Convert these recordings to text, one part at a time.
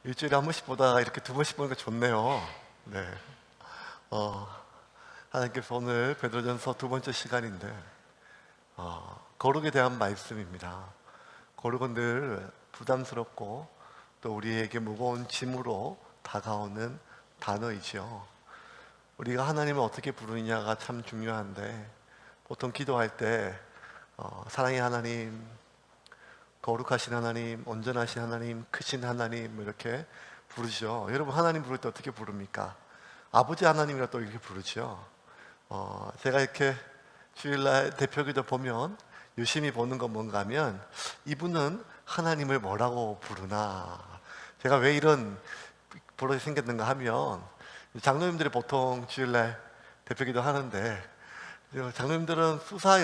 일주일에 한 번씩 보다가 이렇게 두 번씩 보는 거 좋네요. 네. 하나님께서 오늘 베드로전서 두 번째 시간인데 거룩에 대한 말씀입니다. 거룩은 늘 부담스럽고 또 우리에게 무거운 짐으로 다가오는 단어이죠. 우리가 하나님을 어떻게 부르느냐가 참 중요한데 보통 기도할 때 사랑의 하나님, 거룩하신 하나님, 온전하신 하나님, 크신 하나님 이렇게 부르죠. 여러분 하나님 부를 때 어떻게 부릅니까? 아버지 하나님이라 또 이렇게 부르죠. 제가 이렇게 주일날 대표기도 보면 유심히 보는 건 뭔가 하면 이분은 하나님을 뭐라고 부르나. 제가 왜 이런 버릇이 생겼는가 하면 장로님들이 보통 주일날 대표기도 하는데 장로님들은 수사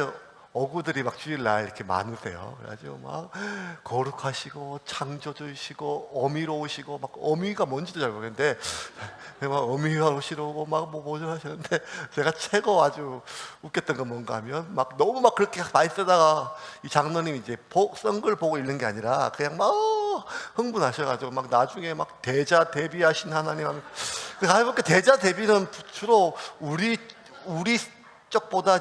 어구들이 막 주일날 이렇게 많으세요. 그래가지고 막 거룩하시고 창조주시고 어미로우시고 막 어미가 뭔지도 잘 모르겠는데 막 어미로우시고 막 뭐 하시는데 제가 최고 아주 웃겼던 건 뭔가 하면 막 너무 막 그렇게 많이 쓰다가 이 장로님이 이제 쓴 걸 보고 읽는 게 아니라 그냥 막 흥분하셔가지고 막 나중에 막 대자 대비하신 하나님 하면 가볍게 대자 대비는 주로 우리 쪽보다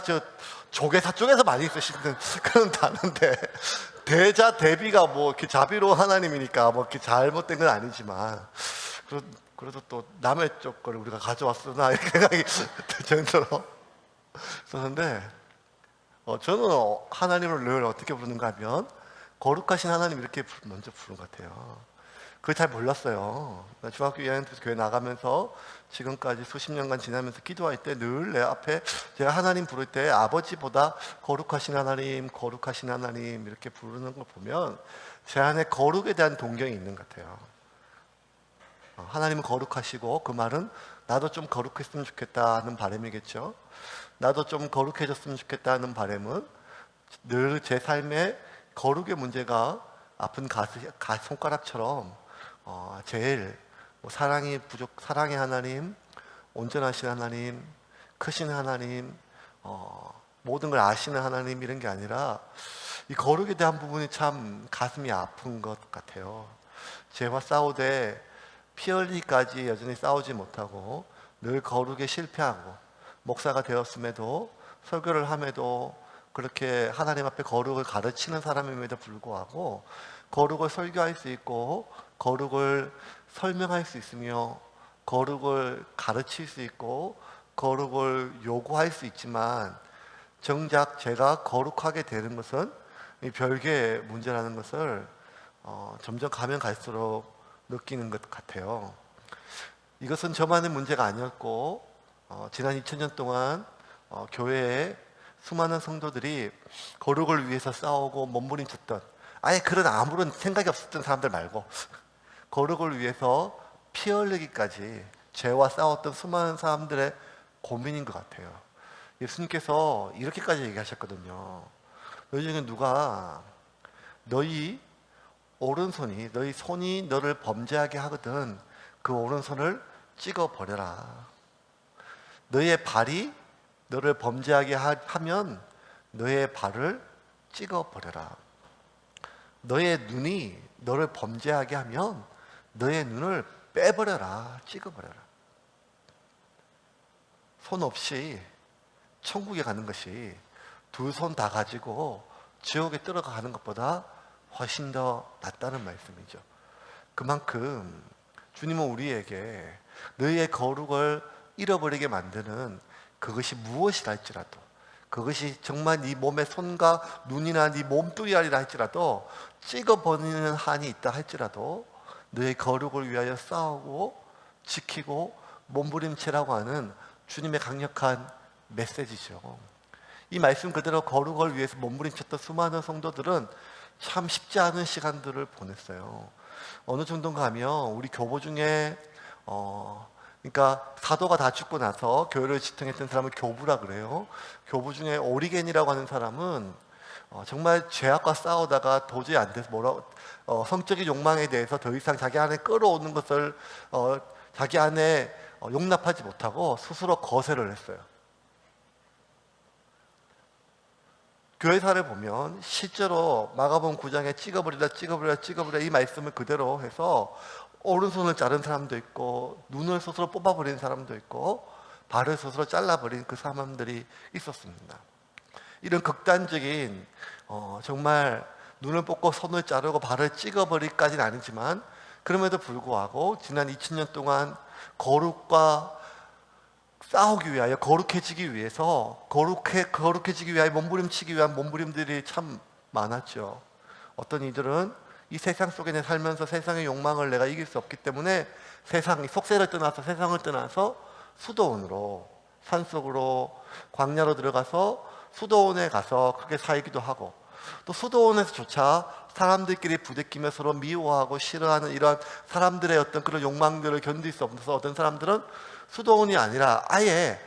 조계사 쪽에서 많이 쓰시는 그런 단어인데 대자 대비가 뭐 이렇게 자비로운 하나님이니까 뭐 이렇게 잘못된 건 아니지만 그래도 또 남의 쪽 거를 우리가 가져왔으나 이렇게 생각이 들 정도로 썼는데 저는 하나님을 늘 어떻게 부르는가 하면 거룩하신 하나님 이렇게 먼저 부르는 것 같아요. 그걸 잘 몰랐어요. 중학교 2학년 때 교회 나가면서 지금까지 수십 년간 지나면서 기도할 때 늘 내 앞에 제가 하나님 부를 때 아버지보다 거룩하신 하나님, 거룩하신 하나님 이렇게 부르는 걸 보면 제 안에 거룩에 대한 동경이 있는 것 같아요. 하나님은 거룩하시고 그 말은 나도 좀 거룩했으면 좋겠다는 바람이겠죠. 나도 좀 거룩해졌으면 좋겠다는 바람은 늘 제 삶에 거룩의 문제가 아픈 손가락처럼 제일 사랑의 하나님, 온전하신 하나님, 크신 하나님, 모든 걸 아시는 하나님 이런 게 아니라 이 거룩에 대한 부분이 참 가슴이 아픈 것 같아요. 죄와 싸우되 피 흘리기까지 여전히 싸우지 못하고 늘 거룩에 실패하고 목사가 되었음에도 설교를 함에도 그렇게 하나님 앞에 거룩을 가르치는 사람임에도 불구하고 거룩을 설교할 수 있고 거룩을 설명할 수 있으며 거룩을 가르칠 수 있고 거룩을 요구할 수 있지만 정작 제가 거룩하게 되는 것은 별개의 문제라는 것을 점점 가면 갈수록 느끼는 것 같아요. 이것은 저만의 문제가 아니었고 지난 2000년 동안 교회에 수많은 성도들이 거룩을 위해서 싸우고 몸부림쳤던 아예 그런 아무런 생각이 없었던 사람들 말고 거룩을 위해서 피 흘리기까지 죄와 싸웠던 수많은 사람들의 고민인 것 같아요. 예수님께서 이렇게까지 얘기하셨거든요. 너희 중에 누가 너희 오른손이 너희 손이 너를 범죄하게 하거든 그 오른손을 찍어버려라. 너의 발이 너를 범죄하게 하면 너의 발을 찍어버려라. 너의 눈이 너를 범죄하게 하면 너의 눈을 빼버려라. 찍어버려라. 손 없이 천국에 가는 것이 두 손 다 가지고 지옥에 들어가는 것보다 훨씬 더 낫다는 말씀이죠. 그만큼 주님은 우리에게 너희의 거룩을 잃어버리게 만드는 그것이 무엇이라 할지라도 그것이 정말 네 몸의 손과 눈이나 네 몸뚱이 아니라 할지라도 찍어버리는 한이 있다 할지라도 너의 거룩을 위하여 싸우고 지키고 몸부림치라고 하는 주님의 강력한 메시지죠. 이 말씀 그대로 거룩을 위해서 몸부림쳤던 수많은 성도들은 참 쉽지 않은 시간들을 보냈어요. 어느 정도인가 하면 우리 교보 중에 그러니까 사도가 다 죽고 나서 교회를 지탱했던 사람을 교부라 그래요. 교부 중에 오리겐이라고 하는 사람은 정말 죄악과 싸우다가 도저히 안 돼서 성적인 욕망에 대해서 더 이상 자기 안에 끌어오는 것을 자기 안에 용납하지 못하고 스스로 거세를 했어요. 교회사를 보면 실제로 마가복음 9장에 찍어버리라 이 말씀을 그대로 해서 오른손을 자른 사람도 있고 눈을 스스로 뽑아버린 사람도 있고 발을 스스로 잘라버린 그 사람들이 있었습니다. 이런 극단적인 정말 눈을 뽑고 손을 자르고 발을 찍어버리기까지는 아니지만 그럼에도 불구하고 지난 2000년 동안 거룩과 싸우기 위하여 거룩해지기 위해서 거룩해지기 위하여 몸부림치기 위한 몸부림들이 참 많았죠. 어떤 이들은 이 세상 속에 내 살면서 세상의 욕망을 내가 이길 수 없기 때문에 세상 속세를 떠나서 세상을 떠나서 수도원으로 산속으로 광야로 들어가서 수도원에 가서 그렇게 살기도 하고 또 수도원에서조차 사람들끼리 부대끼며 서로 미워하고 싫어하는 이러한 사람들의 어떤 그런 욕망들을 견딜 수 없어서 어떤 사람들은 수도원이 아니라 아예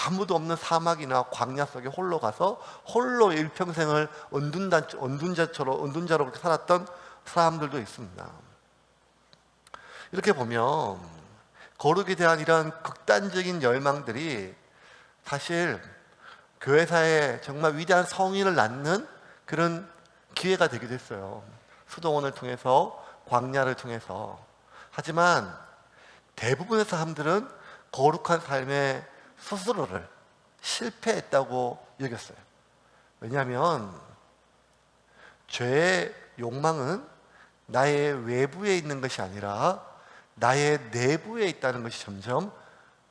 아무도 없는 사막이나 광야 속에 홀로 가서 홀로 일평생을 은둔자로 그렇게 살았던 사람들도 있습니다. 이렇게 보면 거룩에 대한 이런 극단적인 열망들이 사실 교회사에 정말 위대한 성인을 낳는 그런 기회가 되기도 했어요. 수도원을 통해서 광야를 통해서. 하지만 대부분의 사람들은 거룩한 삶의 스스로를 실패했다고 여겼어요. 왜냐하면 죄의 욕망은 나의 외부에 있는 것이 아니라 나의 내부에 있다는 것이 점점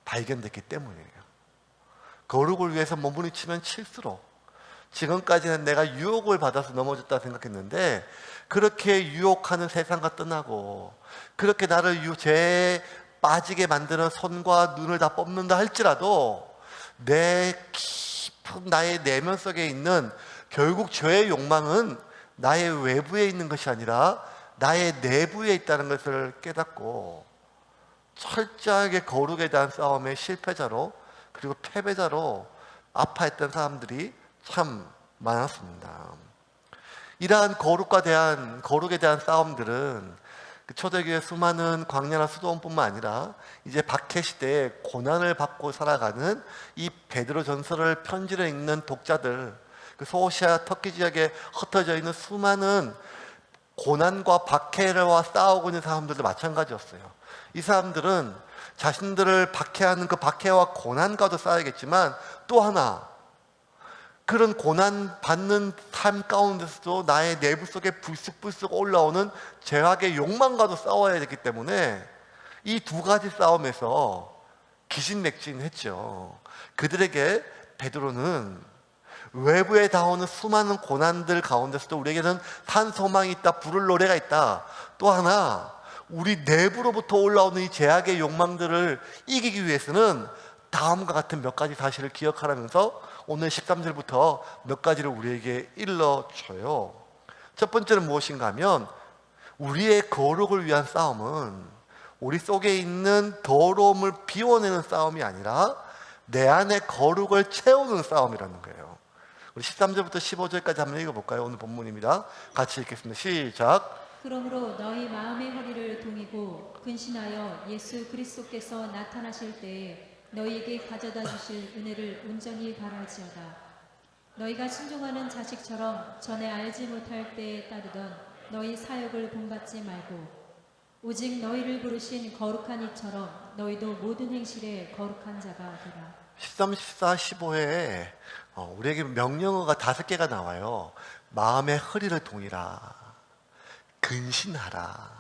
발견됐기 때문이에요. 거룩을 위해서 몸부림치면 칠수록 지금까지는 내가 유혹을 받아서 넘어졌다 생각했는데 그렇게 유혹하는 세상과 떠나고 그렇게 나를 죄에 빠지게 만드는 손과 눈을 다 뽑는다 할지라도 내 깊은 나의 내면 속에 있는 결국 죄의 욕망은 나의 외부에 있는 것이 아니라 나의 내부에 있다는 것을 깨닫고 철저하게 거룩에 대한 싸움의 실패자로 그리고 패배자로 아파했던 사람들이 참 많았습니다. 이러한 거룩에 대한 싸움들은 초대교회 수많은 광야나 수도원뿐만 아니라 이제 박해 시대에 고난을 받고 살아가는 이 베드로 전서를 편지를 읽는 독자들, 그 소아시아 터키 지역에 흩어져 있는 수많은 고난과 박해와 싸우고 있는 사람들도 마찬가지였어요. 이 사람들은 자신들을 박해하는 그 박해와 고난과도 싸워야겠지만 또 하나 그런 고난 받는 삶 가운데서도 나의 내부 속에 불쑥불쑥 올라오는 죄악의 욕망과도 싸워야 되기 때문에 이 두 가지 싸움에서 기진맥진했죠. 그들에게 베드로는 외부에 닿아오는 수많은 고난들 가운데서도 우리에게는 산 소망이 있다, 부를 노래가 있다. 또 하나 우리 내부로부터 올라오는 이 죄악의 욕망들을 이기기 위해서는 다음과 같은 몇 가지 사실을 기억하라면서 오늘 13절부터 몇 가지를 우리에게 일러줘요. 첫 번째는 무엇인가 하면 우리의 거룩을 위한 싸움은 우리 속에 있는 더러움을 비워내는 싸움이 아니라 내 안에 거룩을 채우는 싸움이라는 거예요. 우리 13절부터 15절까지 한번 읽어볼까요? 오늘 본문입니다. 같이 읽겠습니다. 시작. 그러므로 너희 마음의 허리를 동이고 근신하여 예수 그리스도께서 나타나실 때에 너희에게 가져다 주실 은혜를 온전히 바랄지어다. 너희가 순종하는 자식처럼 전에 알지 못할 때에 따르던 너희 사역을 본받지 말고 오직 너희를 부르신 거룩한 이처럼 너희도 모든 행실에 거룩한 자가 되라. 13, 14, 15에 우리에게 명령어가 5개가 나와요. 마음의 허리를 동이라, 근신하라,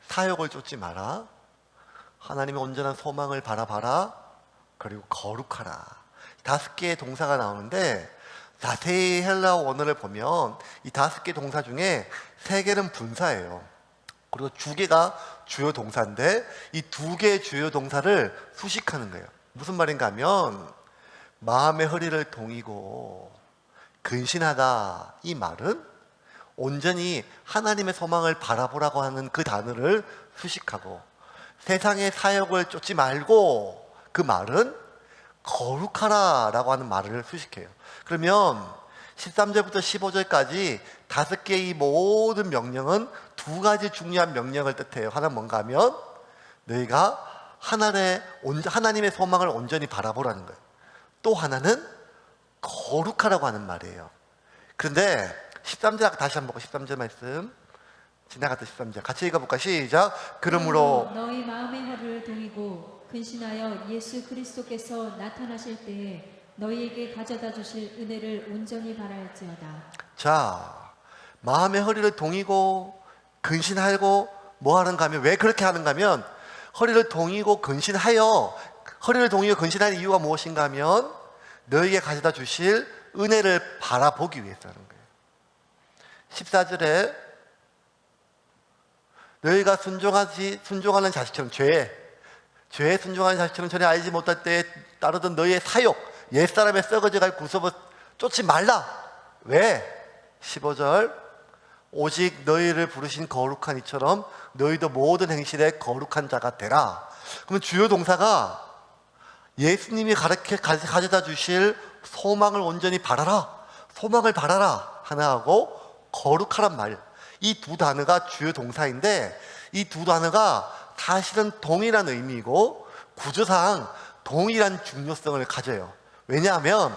사역을 쫓지 마라, 하나님의 온전한 소망을 바라봐라, 그리고 거룩하라. 5개의 동사가 나오는데 자세히 헬라어 원어를 보면 이 5개 동사 중에 3개는 분사예요. 그리고 2개가 주요 동사인데 이 2개의 주요 동사를 수식하는 거예요. 무슨 말인가 하면 마음의 허리를 동이고 근신하다, 이 말은 온전히 하나님의 소망을 바라보라고 하는 그 단어를 수식하고 세상의 사역을 쫓지 말고 그 말은 거룩하라 라고 하는 말을 수식해요. 그러면 13절부터 15절까지 5개의 이 모든 명령은 2가지 중요한 명령을 뜻해요. 하나는 뭔가 하면 너희가 하나님의 소망을 온전히 바라보라는 거예요. 또 하나는 거룩하라고 하는 말이에요. 그런데 13절 다시 한번 보고 13절 말씀 지나갔다 13절 같이 읽어볼까? 시작. 그러므로 너희 마음의 허리를 동이고 근신하여 예수 그리스도께서 나타나실 때에 너희에게 가져다 주실 은혜를 온전히 바랄지어다. 자, 마음의 허리를 동이고 근신하고 뭐 하는가 하면, 왜 그렇게 하는가 하면, 허리를 동이고 근신하여, 허리를 동이고 근신할 이유가 무엇인가 하면 너희에게 가져다 주실 은혜를 바라보기 위해서 하는 거예요. 14절에 너희가 순종하는 자식처럼, 죄에 순종하는 자식처럼 전에 알지 못할 때에 따르던 너희의 사욕, 옛사람의 썩어져갈 구습을 쫓지 말라. 왜? 15절 오직 너희를 부르신 거룩한 이처럼 너희도 모든 행실에 거룩한 자가 되라. 그러면 주요 동사가 예수님이 가져다 주실 소망을 온전히 바라라, 소망을 바라라 하나하고 거룩하란 말, 이 두 단어가 주요 동사인데, 이 두 단어가 사실은 동일한 의미이고 구조상 동일한 중요성을 가져요. 왜냐하면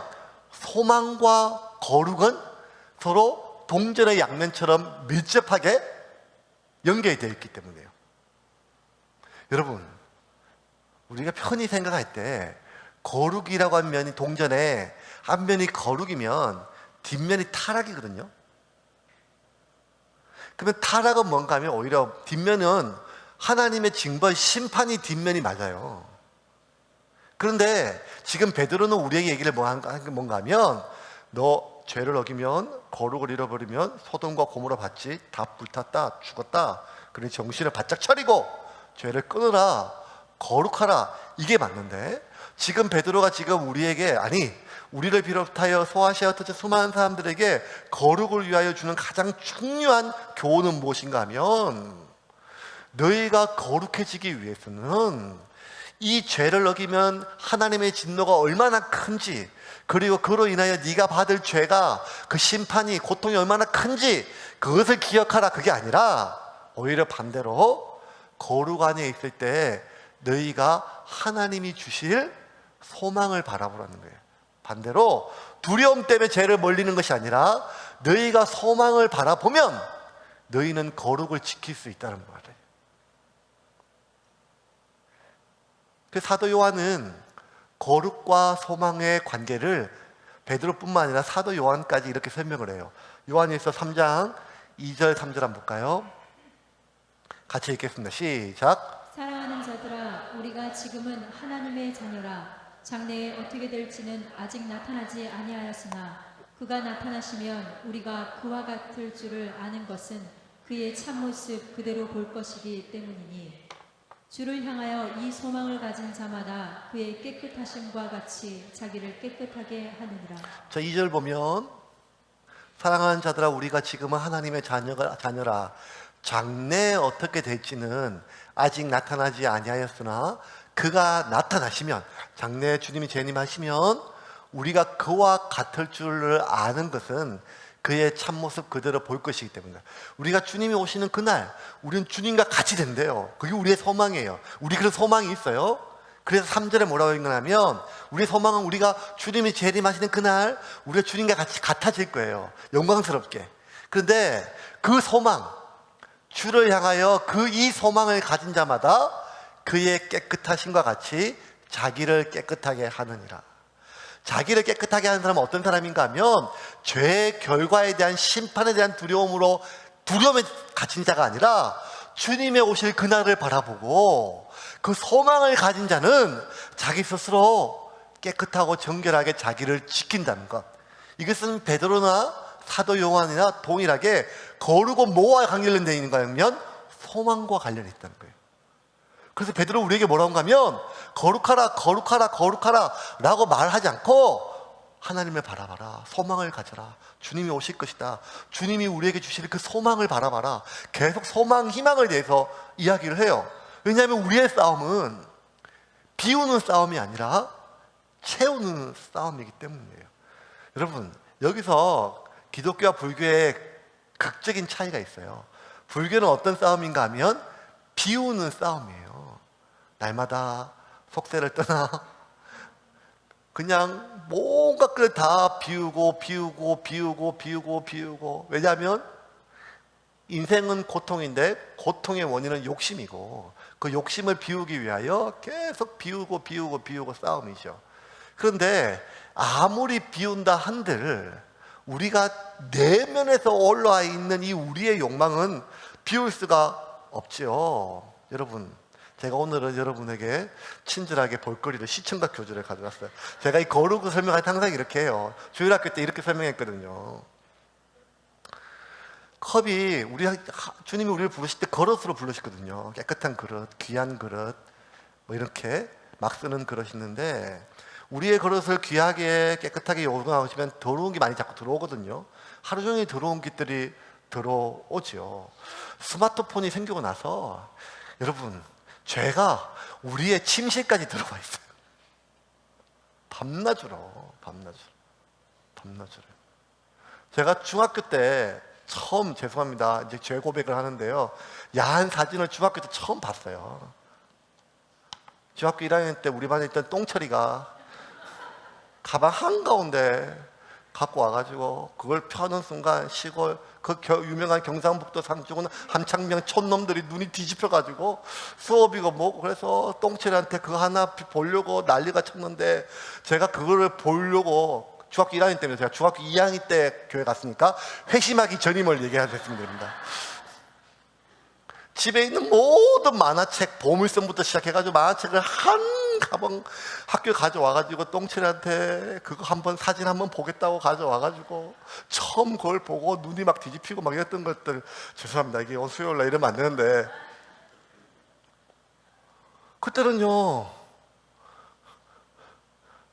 소망과 거룩은 서로 동전의 양면처럼 밀접하게 연결이 되어 있기 때문이에요. 여러분, 우리가 편히 생각할 때 거룩이라고 하는 면이, 동전에 한 면이 거룩이면 뒷면이 타락이거든요. 그러면 타락은 뭔가 하면 오히려 뒷면은 하나님의 징벌, 심판이 뒷면이 맞아요. 그런데 지금 베드로는 우리에게 얘기를 뭔가 하면, 너 죄를 어기면, 거룩을 잃어버리면 소돔과 고모라 같이 다 불탔다, 죽었다. 그러니 정신을 바짝 차리고 죄를 끊으라, 거룩하라, 이게 맞는데, 지금 베드로가 지금 우리에게, 아니 우리를 비롯하여 소아시아 흩어진 수많은 사람들에게 거룩을 위하여 주는 가장 중요한 교훈은 무엇인가 하면, 너희가 거룩해지기 위해서는 이 죄를 어기면 하나님의 진노가 얼마나 큰지, 그리고 그로 인하여 네가 받을 죄가, 그 심판이, 고통이 얼마나 큰지 그것을 기억하라. 그게 아니라 오히려 반대로 거룩 안에 있을 때 너희가 하나님이 주실 소망을 바라보라는 거예요. 반대로 두려움 때문에 죄를 멀리는 것이 아니라 너희가 소망을 바라보면 너희는 거룩을 지킬 수 있다는 말이에요. 그 사도 요한은 거룩과 소망의 관계를 베드로뿐만 아니라 사도 요한까지 이렇게 설명을 해요. 요한일서 3장 2절 3절 한번 볼까요? 같이 읽겠습니다. 시작. 사랑하는 자들아, 우리가 지금은 하나님의 자녀라. 장래에 어떻게 될지는 아직 나타나지 아니하였으나 그가 나타나시면 우리가 그와 같을 줄을 아는 것은 그의 참모습 그대로 볼 것이기 때문이니, 주를 향하여 이 소망을 가진 자마다 그의 깨끗하심과 같이 자기를 깨끗하게 하느니라. 자, 2절 보면, 사랑하는 자들아 우리가 지금은 하나님의 자녀라. 장래에 어떻게 될지는 아직 나타나지 아니하였으나 그가 나타나시면, 장래에 주님이 재림하시면 우리가 그와 같을 줄을 아는 것은 그의 참모습 그대로 볼 것이기 때문이다. 우리가 주님이 오시는 그날 우리는 주님과 같이 된대요. 그게 우리의 소망이에요. 우리 그런 소망이 있어요. 그래서 3절에 뭐라고 읽냐면, 우리의 소망은 우리가 주님이 재림하시는 그날 우리가 주님과 같이 같아질 거예요. 영광스럽게. 그런데 그 소망, 주를 향하여 이 소망을 가진 자마다 그의 깨끗하심과 같이 자기를 깨끗하게 하느니라. 자기를 깨끗하게 하는 사람은 어떤 사람인가 하면, 죄의 결과에 대한 심판에 대한 두려움에 갇힌 자가 아니라 주님의 오실 그날을 바라보고 그 소망을 가진 자는 자기 스스로 깨끗하고 정결하게 자기를 지킨다는 것. 이것은 베드로나 사도 요한이나 동일하게 거룩은 뭐와 관련되어 있는가 하면 소망과 관련이 있다는 거예요. 그래서 베드로 우리에게 뭐라고 하면, 거룩하라, 거룩하라, 거룩하라 라고 말하지 않고 하나님을 바라봐라, 소망을 가져라, 주님이 오실 것이다, 주님이 우리에게 주실 그 소망을 바라봐라, 계속 소망, 희망을 대해서 이야기를 해요. 왜냐하면 우리의 싸움은 비우는 싸움이 아니라 채우는 싸움이기 때문이에요. 여러분, 여기서 기독교와 불교의 극적인 차이가 있어요. 불교는 어떤 싸움인가 하면 비우는 싸움이에요. 날마다 속세를 떠나 그냥 뭔가 그걸 다 비우고. 왜냐하면 인생은 고통인데 고통의 원인은 욕심이고 그 욕심을 비우기 위하여 계속 비우고 싸움이죠. 그런데 아무리 비운다 한들 우리가 내면에서 올라와 있는 이 우리의 욕망은 비울 수가 없지요. 여러분, 제가 오늘은 여러분에게 친절하게 볼거리를 시청각 교주를 가져왔어요. 제가 이 거룩을 설명할 때 항상 이렇게 해요. 주일학교 때 이렇게 설명했거든요. 컵이 주님이 우리를 부르실 때 그릇으로 부르시거든요. 깨끗한 그릇, 귀한 그릇, 뭐 이렇게 막 쓰는 그릇이 있는데 우리의 그릇을 귀하게 깨끗하게 요구하시면 더러운 게 많이 자꾸 들어오거든요. 하루 종일 더러운 것들이 들어오죠. 스마트폰이 생기고 나서 여러분, 죄가 우리의 침실까지 들어와 있어요. 밤낮으로. 제가 중학교 때 처음, 죄송합니다, 이제 죄 고백을 하는데요, 야한 사진을 중학교 때 처음 봤어요. 중학교 1학년 때 우리 반에 있던 똥철이가 가방 한가운데 갖고 와가지고 그걸 펴는 순간 시골 그 유명한 경상북도 상주군 함창명 촌놈들이 눈이 뒤집혀가지고 수업이고 뭐고 그래서 똥칠한테 그거 하나 보려고 난리가 쳤는데 제가 그거를 보려고 중학교 1학년 때문에 제가 중학교 2학년 때 교회 갔으니까 회심하기 전임을 얘기해야 됐습니다. 집에 있는 모든 만화책, 보물섬부터 시작해가지고 만화책을 한 가방 학교에 가져와가지고 똥칠한테 그거 한번 사진 한번 보겠다고 가져와가지고 처음 그걸 보고 눈이 막 뒤집히고 막 이랬던 것들, 죄송합니다, 이게 수요일날 이러면 안 되는데 그때는요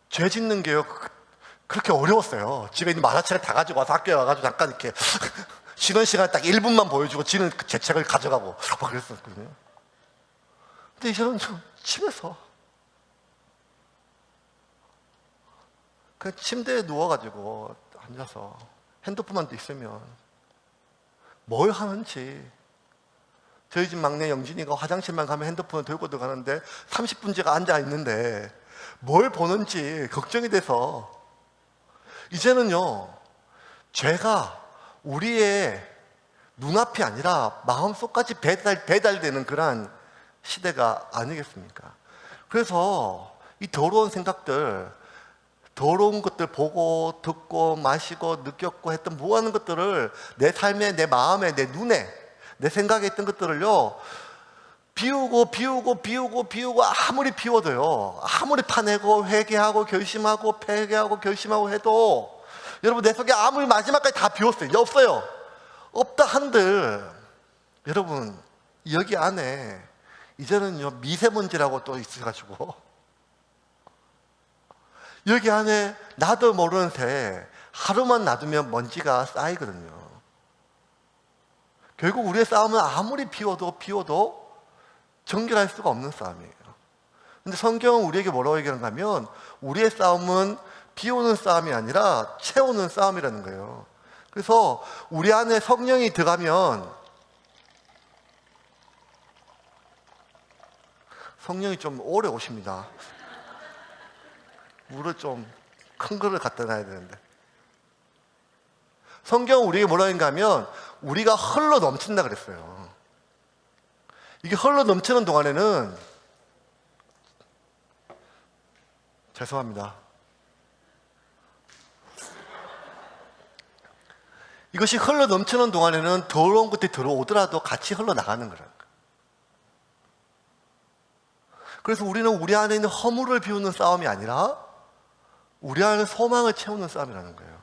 죄 짓는 게요 그렇게 어려웠어요. 집에 있는 만화책을 다 가지고 와서 학교에 와가지고 잠깐 이렇게 쉬는 시간에 딱 1분만 보여주고 지는 제 책을 가져가고 막 그랬었거든요. 근데 이제는 좀 집에서 그냥 침대에 누워가지고 앉아서 핸드폰만 있으면 뭘 하는지, 저희 집 막내 영진이가 화장실만 가면 핸드폰을 들고 들어가는데 30분째가 앉아있는데 뭘 보는지 걱정이 돼서 이제는요 죄가 우리의 눈앞이 아니라 마음속까지 배달되는 그러한 시대가 아니겠습니까? 그래서 이 더러운 생각들, 더러운 것들 보고 듣고 마시고 느꼈고 했던 무하는 것들을 내 삶에, 내 마음에, 내 눈에, 내 생각에 있던 것들을요 비우고 아무리 비워도요, 아무리 파내고 회개하고 결심하고 회개하고 결심하고 해도 여러분 내 속에 아무리 마지막까지 다 비웠어요. 이제 없어요. 없다 한들 여러분 여기 안에 이제는요 미세먼지라고 또 있어가지고 여기 안에 나도 모르는 새 하루만 놔두면 먼지가 쌓이거든요. 결국 우리의 싸움은 아무리 비워도 정결할 수가 없는 싸움이에요. 근데 성경은 우리에게 뭐라고 얘기하는가 하면 우리의 싸움은 비우는 싸움이 아니라 채우는 싸움이라는 거예요. 그래서 우리 안에 성령이 들어가면 성령이 좀 오래 오십니다. 물을 좀 큰 거를 갖다 놔야 되는데 성경은 우리에게 뭐라고 하는가 하면 우리가 흘러 넘친다 그랬어요. 이게 흘러 넘치는 동안에는 죄송합니다. 이것이 흘러 넘치는 동안에는 더러운 것들이 들어오더라도 같이 흘러나가는 거라는 거예요. 그래서 우리는 우리 안에 있는 허물을 비우는 싸움이 아니라 우리 안에 소망을 채우는 싸움이라는 거예요.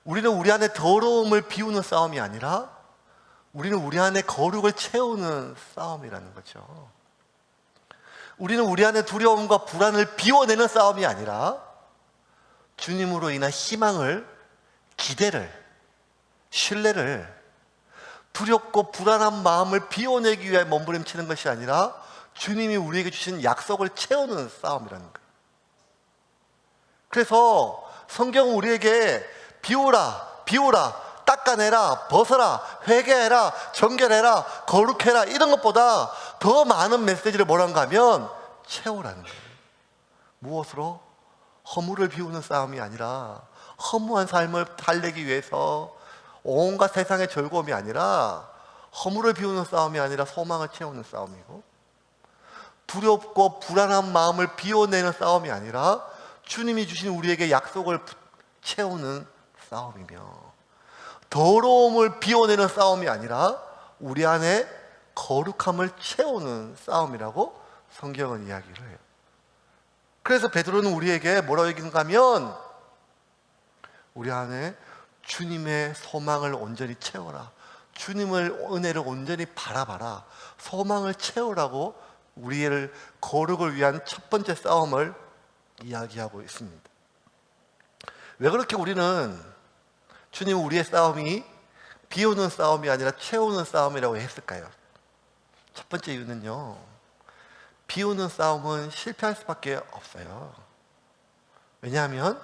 우리는 우리 안에 더러움을 비우는 싸움이 아니라 우리는 우리 안에 거룩을 채우는 싸움이라는 거죠. 우리는 우리 안에 두려움과 불안을 비워내는 싸움이 아니라 주님으로 인한 희망을, 기대를, 신뢰를, 두렵고 불안한 마음을 비워내기 위해 몸부림치는 것이 아니라 주님이 우리에게 주신 약속을 채우는 싸움이라는 거예요. 그래서 성경은 우리에게 비우라, 닦아내라, 벗어라, 회개해라, 정결해라, 거룩해라 이런 것보다 더 많은 메시지를 뭐란가 하면 채우라는 거예요. 무엇으로? 허물을 비우는 싸움이 아니라 허무한 삶을 달래기 위해서 온갖 세상의 즐거움이 아니라, 허물을 비우는 싸움이 아니라 소망을 채우는 싸움이고, 두렵고 불안한 마음을 비워내는 싸움이 아니라 주님이 주신 우리에게 약속을 채우는 싸움이며, 더러움을 비워내는 싸움이 아니라 우리 안에 거룩함을 채우는 싸움이라고 성경은 이야기를 해요. 그래서 베드로는 우리에게 뭐라고 얘기하는가 하면, 우리 안에 주님의 소망을 온전히 채워라, 주님을 은혜를 온전히 바라봐라, 소망을 채우라고 우리를 거룩을 위한 첫 번째 싸움을 이야기하고 있습니다. 왜 그렇게 우리는 주님 우리의 싸움이 비우는 싸움이 아니라 채우는 싸움이라고 했을까요? 첫 번째 이유는요, 비우는 싸움은 실패할 수밖에 없어요. 왜냐하면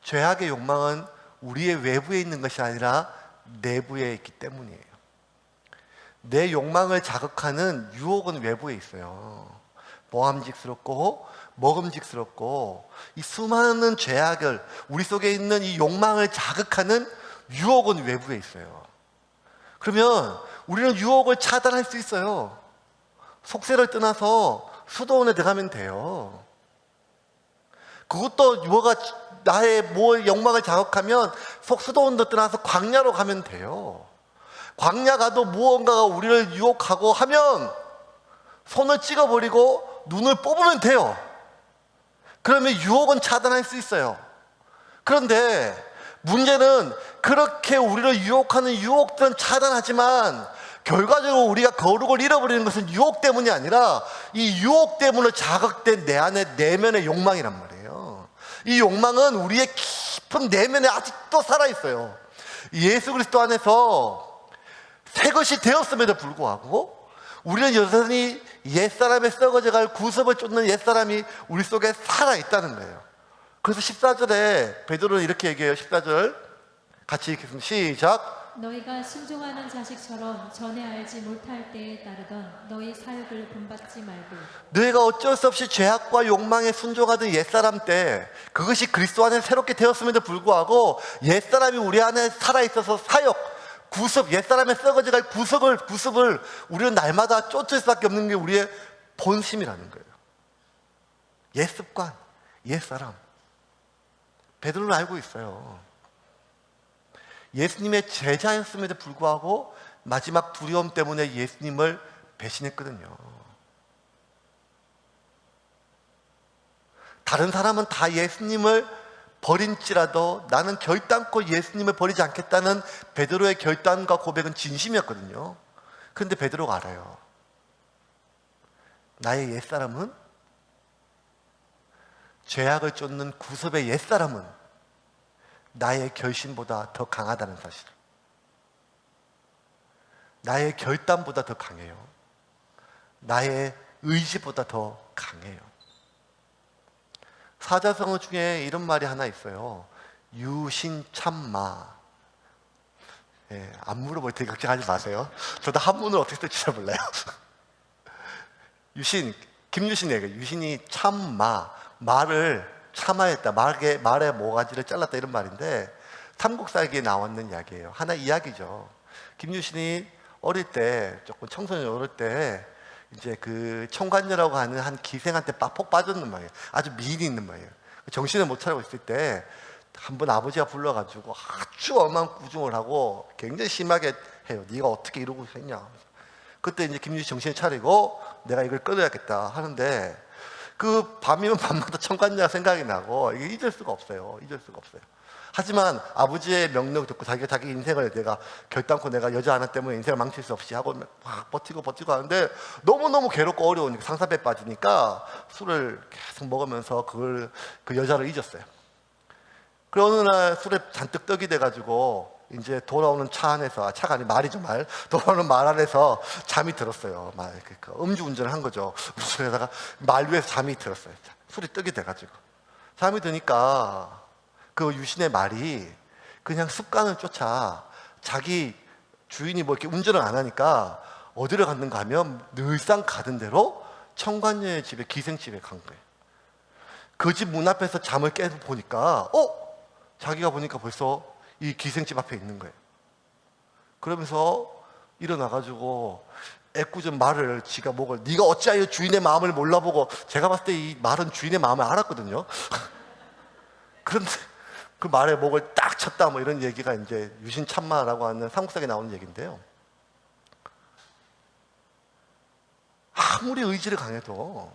죄악의 욕망은 우리의 외부에 있는 것이 아니라 내부에 있기 때문이에요. 내 욕망을 자극하는 유혹은 외부에 있어요. 모함직스럽고 먹음직스럽고 이 수많은 죄악을, 우리 속에 있는 이 욕망을 자극하는 유혹은 외부에 있어요. 그러면 우리는 유혹을 차단할 수 있어요. 속세를 떠나서 수도원에 들어가면 돼요. 그것도 뭐가 나의 욕망을 자극하면 수도원도 떠나서 광야로 가면 돼요. 광야 가도 무언가가 우리를 유혹하고 하면 손을 찍어버리고 눈을 뽑으면 돼요. 그러면 유혹은 차단할 수 있어요. 그런데 문제는 그렇게 우리를 유혹하는 유혹들은 차단하지만 결과적으로 우리가 거룩을 잃어버리는 것은 유혹 때문이 아니라 이 유혹 때문에 자극된 내 안에 내면의 욕망이란 말이에요. 이 욕망은 우리의 깊은 내면에 아직도 살아있어요. 예수 그리스도 안에서 새 것이 되었음에도 불구하고 우리는 여전히 옛사람의 썩어져갈 구습을 쫓는 옛사람이 우리 속에 살아있다는 거예요. 그래서 14절에 베드로는 이렇게 얘기해요. 14절 같이 읽겠습니다. 시작. 너희가 순종하는 자식처럼 전에 알지 못할 때에 따르던 너희 사역을 본받지 말고, 너희가 어쩔 수 없이 죄악과 욕망에 순종하던 옛사람 때 그것이 그리스도 안에 새롭게 되었음에도 불구하고 옛사람이 우리 안에 살아있어서 사역, 구습, 옛사람의 썩어져갈 구습을 우리는 날마다 쫓을 수밖에 없는 게 우리의 본심이라는 거예요. 옛습관, 옛사람. 베드로는 알고 있어요. 예수님의 제자였음에도 불구하고 마지막 두려움 때문에 예수님을 배신했거든요. 다른 사람은 다 예수님을 버린지라도 나는 결단코 예수님을 버리지 않겠다는 베드로의 결단과 고백은 진심이었거든요. 그런데 베드로가 알아요. 나의 옛사람은, 죄악을 쫓는 구습의 옛사람은 나의 결심보다 더 강하다는 사실. 나의 결단보다 더 강해요. 나의 의지보다 더 강해요. 사자성어 중에 이런 말이 하나 있어요. 유신참마. 안 물어볼 때 걱정하지 마세요. 저도 한문을 어떻게 쓸지 잘 몰라요. 김유신 얘기예요. 유신이 참마, 말을 참아했다, 말의 모가지를 잘랐다, 이런 말인데 삼국사기에 나왔는 이야기예요. 하나 이야기죠. 김유신이 어릴 때, 조금 청소년 어릴 때 이제 그 총관녀라고 하는 한 기생한테 빡폭 빠졌는 말이에요. 아주 미인이 있는 말이에요. 정신을 못 차리고 있을 때 한 번 아버지가 불러가지고 아주 엄한 구중을 하고 굉장히 심하게 해요. 네가 어떻게 이러고 했냐. 그때 이제 김유신 정신을 차리고 내가 이걸 끊어야겠다 하는데, 그 밤이면 밤마다 청관녀가 생각이 나고 이게 잊을 수가 없어요. 잊을 수가 없어요. 하지만 아버지의 명령을 듣고 자기가 자기 인생을 내가 결단코 내가 여자 하나 때문에 인생을 망칠 수 없이 하고 막 버티고 하는데 너무너무 괴롭고 어려우니까 상사배에 빠지니까 술을 계속 먹으면서 그 여자를 잊었어요. 그리고 어느 날 술에 잔뜩 떡이 돼가지고 이제 돌아오는 차 안에서, 차가 아니 말이죠, 돌아오는 말 안에서 잠이 들었어요. 음주운전을 한 거죠. 운전하다가 말 위에서 잠이 들었어요. 술이 떡이 돼가지고 잠이 드니까 그 유신의 말이 그냥 습관을 쫓아 자기 주인이 뭐 이렇게 운전을 안 하니까 어디를 갔는가 하면 늘상 가던 대로 청관녀의 집에, 기생집에 간 거예요. 그 집 문 앞에서 잠을 깨서 보니까 자기가 보니까 벌써 이 기생집 앞에 있는 거예요. 그러면서 일어나가지고 애꿎은 말을 지가 목을 네가 어찌하여 주인의 마음을 몰라보고, 제가 봤을 때 이 말은 주인의 마음을 알았거든요. 그런데 그 말에 목을 딱 쳤다, 뭐 이런 얘기가 이제 유신참마라고 하는 삼국사에 나오는 얘기인데요. 아무리 의지를 강해도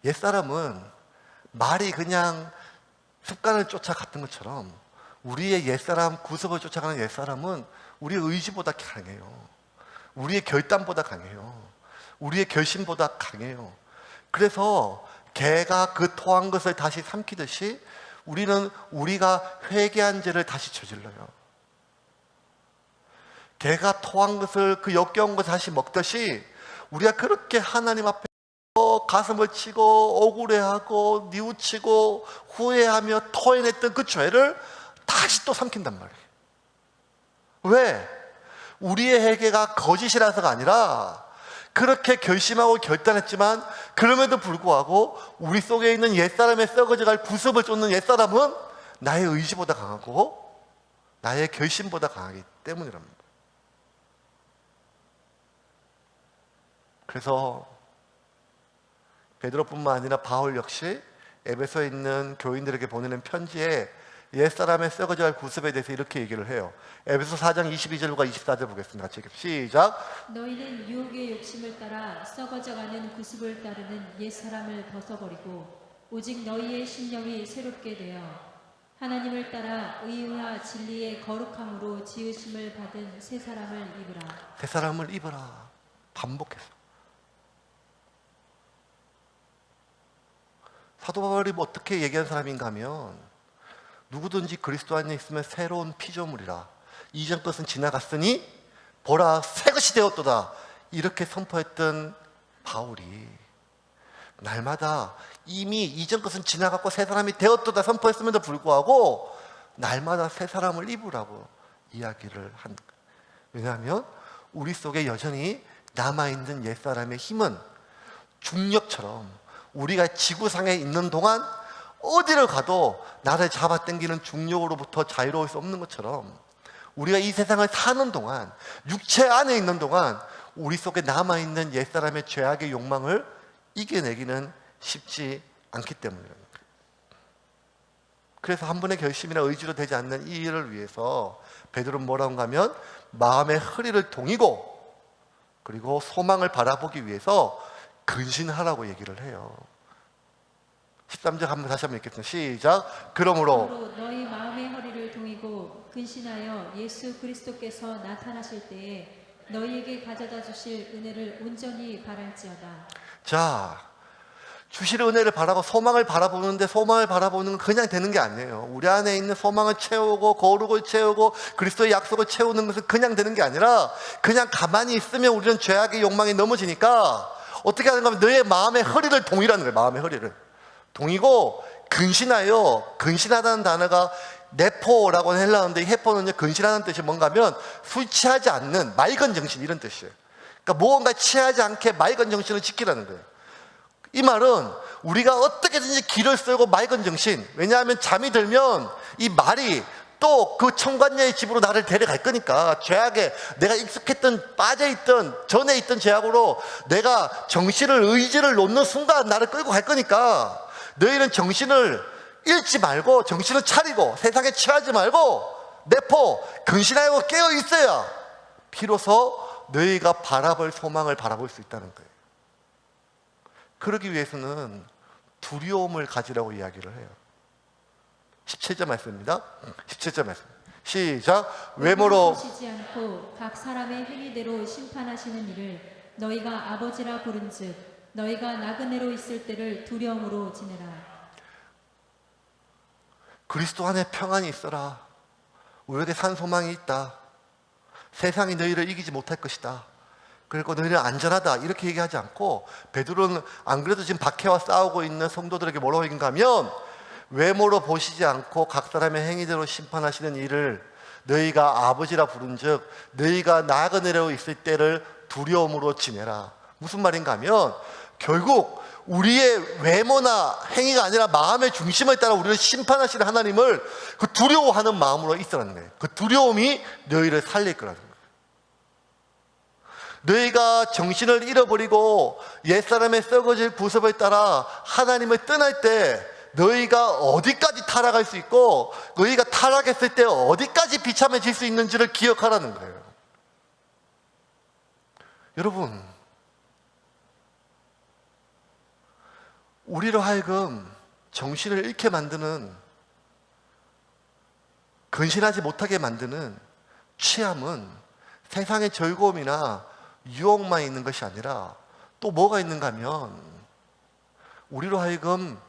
옛사람은 말이 그냥 습관을 쫓아갔던 것처럼 우리의 옛사람, 구습을 쫓아가는 옛사람은 우리의 의지보다 강해요. 우리의 결단보다 강해요. 우리의 결심보다 강해요. 그래서 개가 그 토한 것을 다시 삼키듯이 우리는 우리가 회개한 죄를 다시 저질러요. 개가 토한 것을, 그 역겨운 것을 다시 먹듯이 우리가 그렇게 하나님 앞에 가슴을 치고 억울해하고 뉘우치고 후회하며 토해냈던 그 죄를 다시 또 삼킨단 말이에요. 왜? 우리의 회개가 거짓이라서가 아니라 그렇게 결심하고 결단했지만 그럼에도 불구하고 우리 속에 있는 옛사람의 썩어져갈 구습을 쫓는 옛사람은 나의 의지보다 강하고 나의 결심보다 강하기 때문이랍니다. 그래서 베드로뿐만 아니라 바울 역시 에베소에 있는 교인들에게 보내는 편지에 옛사람의 썩어져갈 구습에 대해서 이렇게 얘기를 해요. 에베소 4장 22절과 24절 보겠습니다. 같이 시작. 너희는 유혹의 욕심을 따라 썩어져가는 구습을 따르는 옛사람을 벗어버리고 오직 너희의 신령이 새롭게 되어 하나님을 따라 의와 진리의 거룩함으로 지으심을 받은 새 사람을 입으라. 새 사람을 입으라. 반복해서. 사도 바울이 뭐 어떻게 얘기한 사람인가 하면 누구든지 그리스도 안에 있으면 새로운 피조물이라. 이전 것은 지나갔으니 보라 새 것이 되었도다. 이렇게 선포했던 바울이 날마다 이미 이전 것은 지나갔고 새 사람이 되었도다 선포했음에도 불구하고 날마다 새 사람을 입으라고 이야기를 한 거예요. 왜냐하면 우리 속에 여전히 남아있는 옛사람의 힘은 중력처럼 우리가 지구상에 있는 동안 어디를 가도 나를 잡아당기는 중력으로부터 자유로울 수 없는 것처럼 우리가 이 세상을 사는 동안, 육체 안에 있는 동안 우리 속에 남아있는 옛사람의 죄악의 욕망을 이겨내기는 쉽지 않기 때문입니다. 그래서 한 번의 결심이나 의지로 되지 않는 이 일을 위해서 베드로는 뭐라고 하면 마음의 허리를 동이고 그리고 소망을 바라보기 위해서 근신하라고 얘기를 해요. 13절 한번 다시 한번 읽겠습니다. 시작. 그러므로 너희 마음의 허리를 동이고 근신하여 예수 그리스도께서 나타나실 때에 너희에게 가져다 주실 은혜를 온전히 바랄지어다. 자, 주실 은혜를 바라고 소망을 바라보는데 소망을 바라보는 건 그냥 되는 게 아니에요. 우리 안에 있는 소망을 채우고 거룩을 채우고 그리스도의 약속을 채우는 것은 그냥 되는 게 아니라 그냥 가만히 있으면 우리는 죄악의 욕망에 넘어지니까 어떻게 하는가 하면 너의 마음의 허리를 동이라는 거예요. 마음의 허리를 동이고 근신하여, 근신하다는 단어가 네포라고 헬라어인데 이 해포는 근신하다는 뜻이 뭔가 하면 술 취하지 않는 맑은 정신 이런 뜻이에요. 그러니까 무언가 취하지 않게 맑은 정신을 지키라는 거예요. 이 말은 우리가 어떻게든지 기를 쓰고 맑은 정신, 왜냐하면 잠이 들면 이 말이 또 그 청관녀의 집으로 나를 데려갈 거니까 죄악에 내가 익숙했던 빠져있던 전에 있던 죄악으로 내가 정신을 의지를 놓는 순간 나를 끌고 갈 거니까 너희는 정신을 잃지 말고 정신을 차리고 세상에 취하지 말고 내포 근신하고 깨어 있어야 비로소 너희가 바라볼 소망을 바라볼 수 있다는 거예요. 그러기 위해서는 두려움을 가지라고 이야기를 해요. 17절 말씀입니다. 17절 말씀 시작. 외모로 보시지 않고 각 사람의 행위대로 심판하시는 이를 너희가 아버지라 부른즉 너희가 나그네로 있을 때를 두려움으로 지내라. 그리스도 안에 평안이 있어라. 우리에게 산 소망이 있다. 세상이 너희를 이기지 못할 것이다. 그리고 너희는 안전하다. 이렇게 얘기하지 않고 베드로는 안 그래도 지금 박해와 싸우고 있는 성도들에게 뭐라고 얘기인가 하면 외모로 보시지 않고 각 사람의 행위대로 심판하시는 이를 너희가 아버지라 부른즉 너희가 나그네로 있을 때를 두려움으로 지내라. 무슨 말인가 하면 결국 우리의 외모나 행위가 아니라 마음의 중심을 따라 우리를 심판하시는 하나님을 그 두려워하는 마음으로 있으라는 거예요. 그 두려움이 너희를 살릴 거라는 거예요. 너희가 정신을 잃어버리고 옛사람의 썩어질 구습에 따라 하나님을 떠날 때 너희가 어디까지 타락할 수 있고 너희가 타락했을 때 어디까지 비참해질 수 있는지를 기억하라는 거예요. 여러분, 우리로 하여금 정신을 잃게 만드는, 근신하지 못하게 만드는 취함은 세상의 즐거움이나 유혹만 있는 것이 아니라 또 뭐가 있는가 하면 우리로 하여금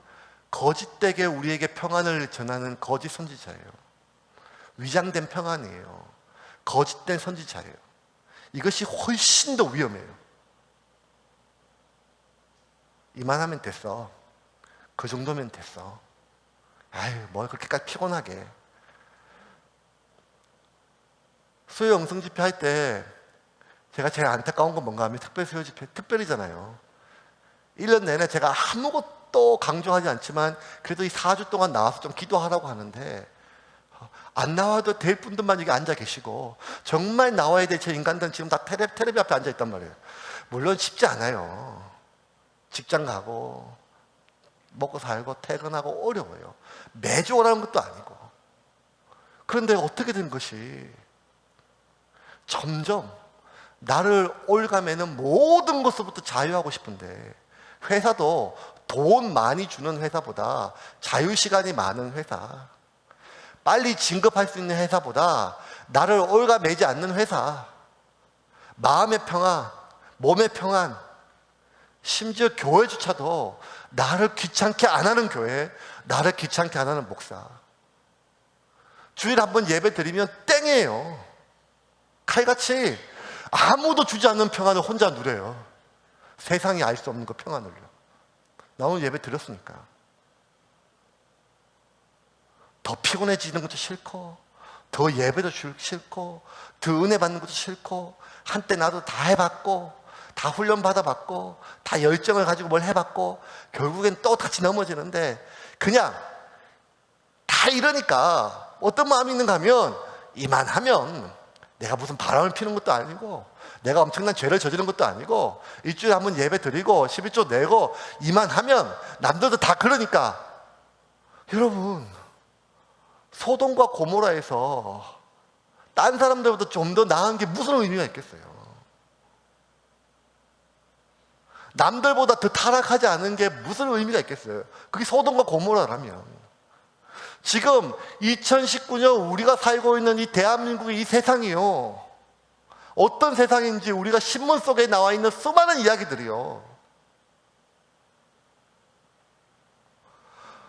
거짓되게 우리에게 평안을 전하는 거짓 선지자예요. 위장된 평안이에요. 거짓된 선지자예요. 이것이 훨씬 더 위험해요. 이만하면 됐어. 그 정도면 됐어. 아유, 뭘 그렇게까지 피곤하게. 수요 영성 집회 할 때 제가 제일 안타까운 건 뭔가 하면 특별 수요 집회, 특별이잖아요. 1년 내내 제가 아무것도 강조하지 않지만 그래도 이 4주 동안 나와서 좀 기도하라고 하는데 안 나와도 될 분들만 여기 앉아 계시고 정말 나와야 될 제 인간들은 지금 다 테레비 앞에 앉아 있단 말이에요. 물론 쉽지 않아요. 직장 가고 먹고 살고 퇴근하고 어려워요. 매주 오라는 것도 아니고. 그런데 어떻게 된 것이 점점 나를 올가매는 모든 것으로부터 자유하고 싶은데, 회사도 돈 많이 주는 회사보다 자유시간이 많은 회사, 빨리 진급할 수 있는 회사보다 나를 올가매지 않는 회사, 마음의 평안, 몸의 평안, 심지어 교회조차도 나를 귀찮게 안 하는 교회, 나를 귀찮게 안 하는 목사. 주일에 한 번 예배 드리면 땡이에요. 칼같이 아무도 주지 않는 평안을 혼자 누려요. 세상이 알 수 없는 그 평안을요. 나 오늘 예배 드렸으니까. 더 피곤해지는 것도 싫고, 더 예배도 싫고, 더 은혜 받는 것도 싫고, 한때 나도 다 해봤고, 다 훈련 받아봤고, 다 열정을 가지고 뭘 해봤고, 결국엔 또 같이 넘어지는데, 그냥 다 이러니까 어떤 마음이 있는가 하면, 이만하면 내가 무슨 바람을 피는 것도 아니고, 내가 엄청난 죄를 저지른 것도 아니고, 일주일에 한 번 예배 드리고 11조 내고 이만하면 남들도 다 그러니까. 여러분, 소돔과 고모라에서 딴 사람들보다 좀 더 나은 게 무슨 의미가 있겠어요? 남들보다 더 타락하지 않은 게 무슨 의미가 있겠어요? 그게 소돔과 고모라라면. 지금 2019년 우리가 살고 있는 이 대한민국의 이 세상이요, 어떤 세상인지 우리가 신문 속에 나와 있는 수많은 이야기들이요,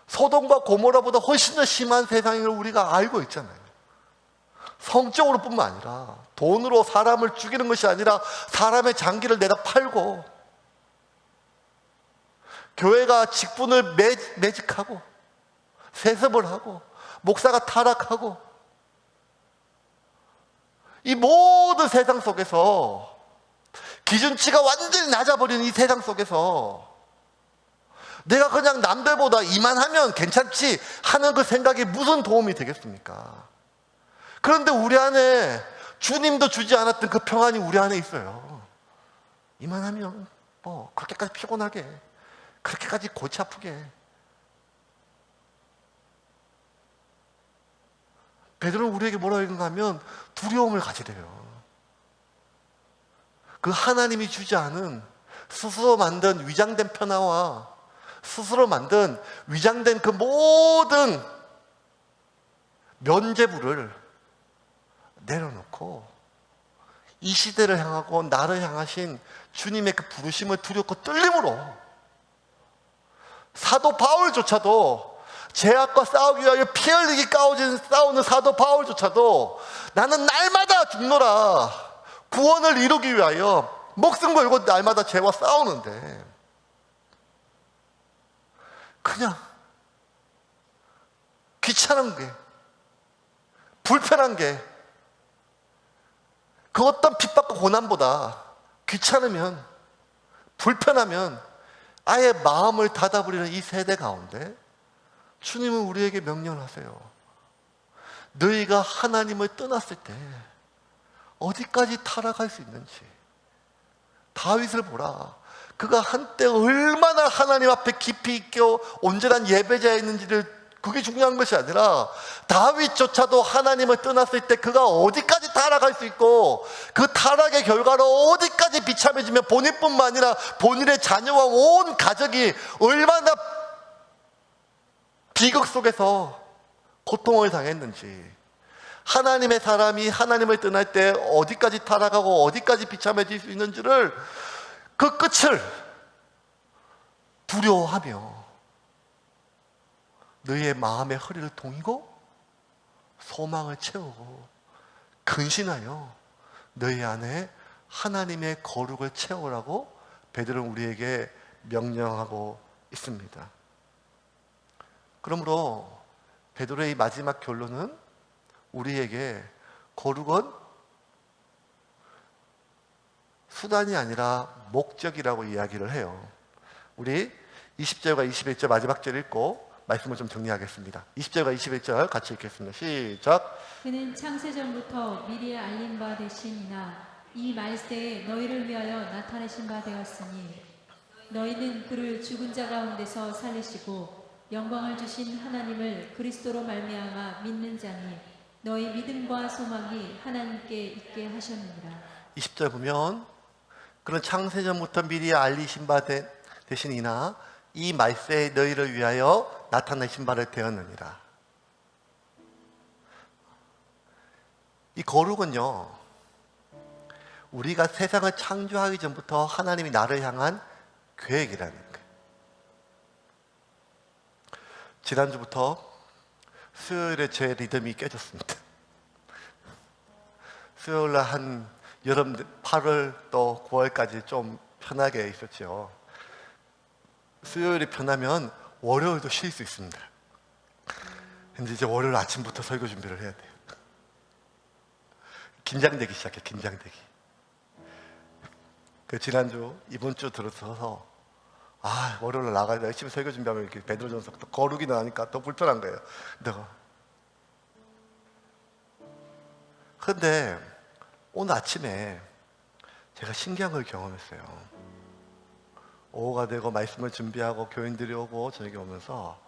소돔과 고모라보다 훨씬 더 심한 세상인 걸 우리가 알고 있잖아요. 성적으로 뿐만 아니라 돈으로 사람을 죽이는 것이 아니라 사람의 장기를 내다 팔고, 교회가 직분을 매직하고 세습을 하고 목사가 타락하고, 이 모든 세상 속에서 기준치가 완전히 낮아버리는 이 세상 속에서 내가 그냥 남들보다 이만하면 괜찮지 하는 그 생각이 무슨 도움이 되겠습니까? 그런데 우리 안에 주님도 주지 않았던 그 평안이 우리 안에 있어요. 이만하면 뭐 그렇게까지 피곤하게, 그렇게까지 골치 아프게. 베드로는 우리에게 뭐라고 했는가 하면 두려움을 가지래요. 그 하나님이 주지 않은 스스로 만든 위장된 평화와 스스로 만든 위장된 그 모든 면죄부를 내려놓고 이 시대를 향하고 나를 향하신 주님의 그 부르심을 두렵고 떨림으로, 사도 바울조차도 죄악과 싸우기 위하여 피 흘리기 싸우는 사도 바울조차도 나는 날마다 죽노라, 구원을 이루기 위하여 목숨 걸고 날마다 죄와 싸우는데, 그냥 귀찮은 게, 불편한 게, 그 어떤 핍박과 고난보다 귀찮으면, 불편하면 아예 마음을 닫아버리는 이 세대 가운데 주님은 우리에게 명령을 하세요. 너희가 하나님을 떠났을 때 어디까지 타락할 수 있는지, 다윗을 보라. 그가 한때 얼마나 하나님 앞에 깊이 있게 온전한 예배자였는지를, 그게 중요한 것이 아니라 다윗조차도 하나님을 떠났을 때 그가 어디까지 타락할 수 있고 그 타락의 결과로 어디까지 비참해지면 본인뿐만 아니라 본인의 자녀와 온 가족이 얼마나 비극 속에서 고통을 당했는지, 하나님의 사람이 하나님을 떠날 때 어디까지 타락하고 어디까지 비참해질 수 있는지를, 그 끝을 두려워하며 너희의 마음의 허리를 동이고 소망을 채우고 근신하여 너희 안에 하나님의 거룩을 채우라고 베드로는 우리에게 명령하고 있습니다. 그러므로 베드로의 마지막 결론은 우리에게 거룩은 수단이 아니라 목적이라고 이야기를 해요. 우리 20절과 21절 마지막 절 읽고 말씀을 좀 정리하겠습니다. 20절과 21절 같이 읽겠습니다. 시작. 그는 창세전부터 미리 알린 바 되시니나 이 말세에 너희를 위하여 나타내신 바 되었으니 너희는 그를 죽은 자 가운데서 살리시고 영광을 주신 하나님을 그리스도로 말미암아 믿는 자니 너희 믿음과 소망이 하나님께 있게 하셨느니라. 20절 보면 그는 창세전부터 미리 알리신 바 되시니나 이 말세에 너희를 위하여 나타내신 바를 되었느니라. 이 거룩은요, 우리가 세상을 창조하기 전부터 하나님이 나를 향한 계획이라는 거예요. 지난주부터 수요일에 제 리듬이 깨졌습니다. 수요일날 한 여름 8월 또 9월까지 좀 편하게 있었죠. 수요일이 편하면 월요일도 쉴 수 있습니다. 근데 이제 월요일 아침부터 설교 준비를 해야 돼요. 긴장되기 시작해, 긴장되기. 그 지난주, 이번 주 들어서서 월요일 나가야 돼. 열심히 설교 준비하면 이렇게 베드로전서 또 거룩이 나니까 더 불편한 거예요. 근데 오늘 아침에 제가 신기한 걸 경험했어요. 오후가 되고 말씀을 준비하고 교인들이 오고 저녁에 오면서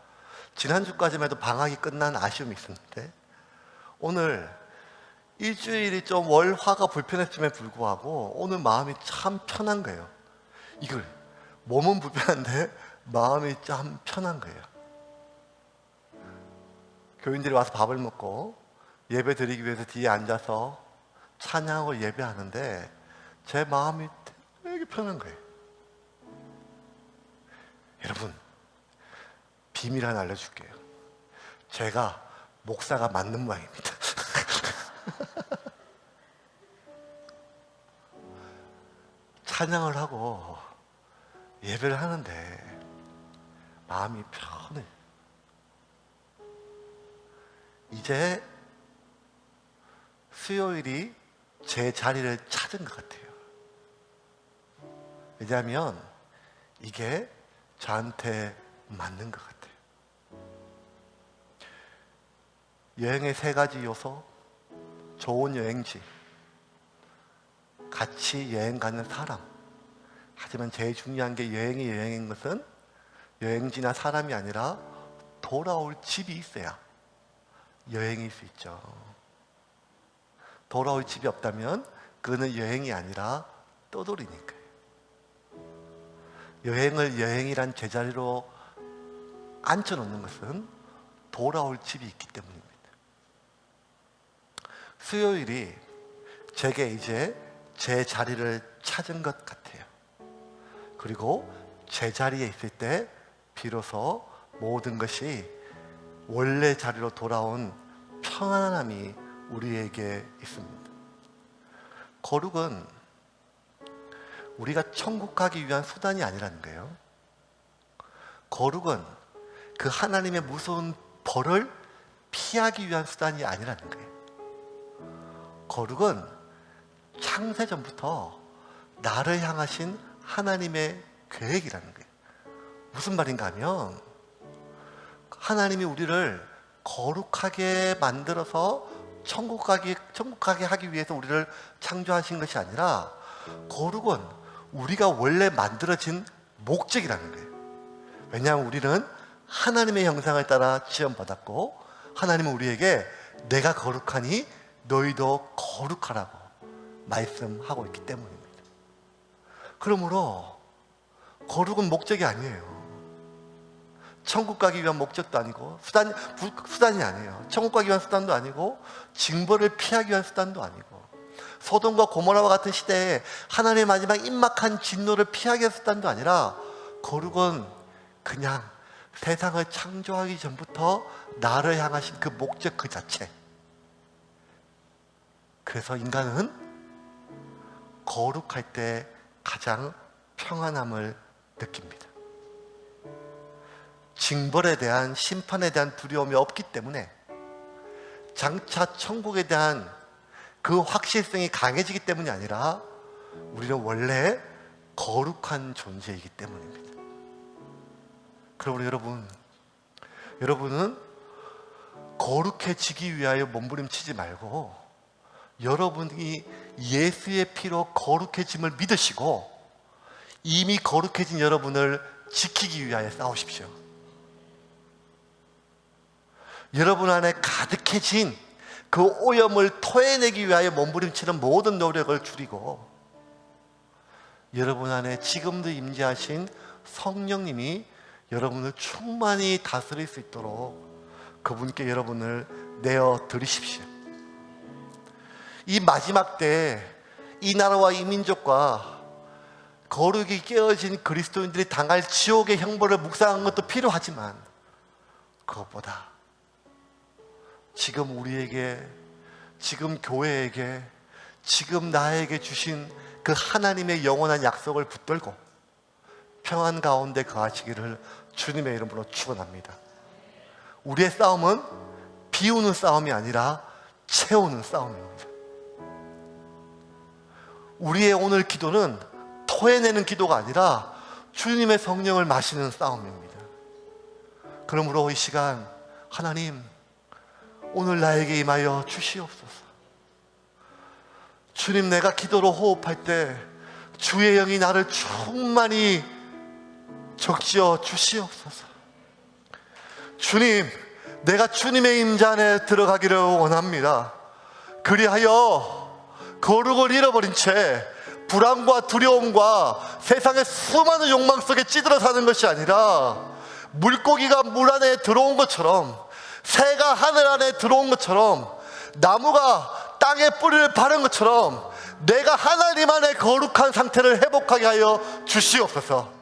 지난주까지만 해도 방학이 끝난 아쉬움이 있었는데 오늘 일주일이 좀 월화가 불편했음에 불구하고 오늘 마음이 참 편한 거예요. 이걸 몸은 불편한데 마음이 참 편한 거예요. 교인들이 와서 밥을 먹고 예배 드리기 위해서 뒤에 앉아서 찬양하고 예배하는데 제 마음이 되게 편한 거예요. 여러분, 비밀 하나 알려줄게요. 제가 목사가 맞는 모양입니다. 찬양을 하고 예배를 하는데 마음이 편해. 이제 수요일이 제 자리를 찾은 것 같아요. 왜냐하면 이게 저한테 맞는 것 같아요. 여행의 3가지 요소, 좋은 여행지, 같이 여행 가는 사람. 하지만 제일 중요한 게 여행이 여행인 것은 여행지나 사람이 아니라 돌아올 집이 있어야 여행일 수 있죠. 돌아올 집이 없다면 그는 여행이 아니라 떠돌이니까요. 여행을 여행이란 제자리로 앉혀놓는 것은 돌아올 집이 있기 때문입니다. 수요일이 제게 이제 제 자리를 찾은 것 같아요. 그리고 제 자리에 있을 때 비로소 모든 것이 원래 자리로 돌아온 평안함이 우리에게 있습니다. 거룩은 우리가 천국 가기 위한 수단이 아니라는 거예요. 거룩은 그 하나님의 무서운 벌을 피하기 위한 수단이 아니라는 거예요. 거룩은 창세전부터 나를 향하신 하나님의 계획이라는 거예요. 무슨 말인가 하면 하나님이 우리를 거룩하게 만들어서 천국 가게 하기 위해서 우리를 창조하신 것이 아니라 거룩은 우리가 원래 만들어진 목적이라는 거예요. 왜냐하면 우리는 하나님의 형상을 따라 지음받았고 하나님은 우리에게 내가 거룩하니 너희도 거룩하라고 말씀하고 있기 때문입니다. 그러므로 거룩은 목적이 아니에요. 천국 가기 위한 목적도 아니고 수단이 아니에요. 천국 가기 위한 수단도 아니고 징벌을 피하기 위한 수단도 아니고 소돔과 고모라와 같은 시대에 하나님의 마지막 임박한 진노를 피하기 위한 수단도 아니라 거룩은 그냥 세상을 창조하기 전부터 나를 향하신 그 목적 그 자체. 그래서 인간은 거룩할 때 가장 평안함을 느낍니다. 징벌에 대한 심판에 대한 두려움이 없기 때문에 장차 천국에 대한 그 확실성이 강해지기 때문이 아니라 우리는 원래 거룩한 존재이기 때문입니다. 그러므로 여러분은 거룩해지기 위하여 몸부림치지 말고 여러분이 예수의 피로 거룩해짐을 믿으시고 이미 거룩해진 여러분을 지키기 위하여 싸우십시오. 여러분 안에 가득해진 그 오염을 토해내기 위하여 몸부림치는 모든 노력을 줄이고 여러분 안에 지금도 임재하신 성령님이 여러분을 충만히 다스릴 수 있도록 그분께 여러분을 내어 드리십시오. 이 마지막 때 이 나라와 이 민족과 거룩이 깨어진 그리스도인들이 당할 지옥의 형벌을 묵상하는 것도 필요하지만 그것보다 지금 우리에게, 지금 교회에게, 지금 나에게 주신 그 하나님의 영원한 약속을 붙들고 평안 가운데 거하시기를 주님의 이름으로 축원합니다. 우리의 싸움은 비우는 싸움이 아니라 채우는 싸움입니다. 우리의 오늘 기도는 토해내는 기도가 아니라 주님의 성령을 마시는 싸움입니다. 그러므로 이 시간 하나님 오늘 나에게 임하여 주시옵소서. 주님, 내가 기도로 호흡할 때 주의 영이 나를 충만히 적시어 주시옵소서. 주님, 내가 주님의 임재 안에 들어가기를 원합니다. 그리하여 거룩을 잃어버린 채 불안과 두려움과 세상의 수많은 욕망 속에 찌들어 사는 것이 아니라 물고기가 물 안에 들어온 것처럼, 새가 하늘 안에 들어온 것처럼, 나무가 땅에 뿌리를 바른 것처럼 내가 하나님 안에 거룩한 상태를 회복하게 하여 주시옵소서.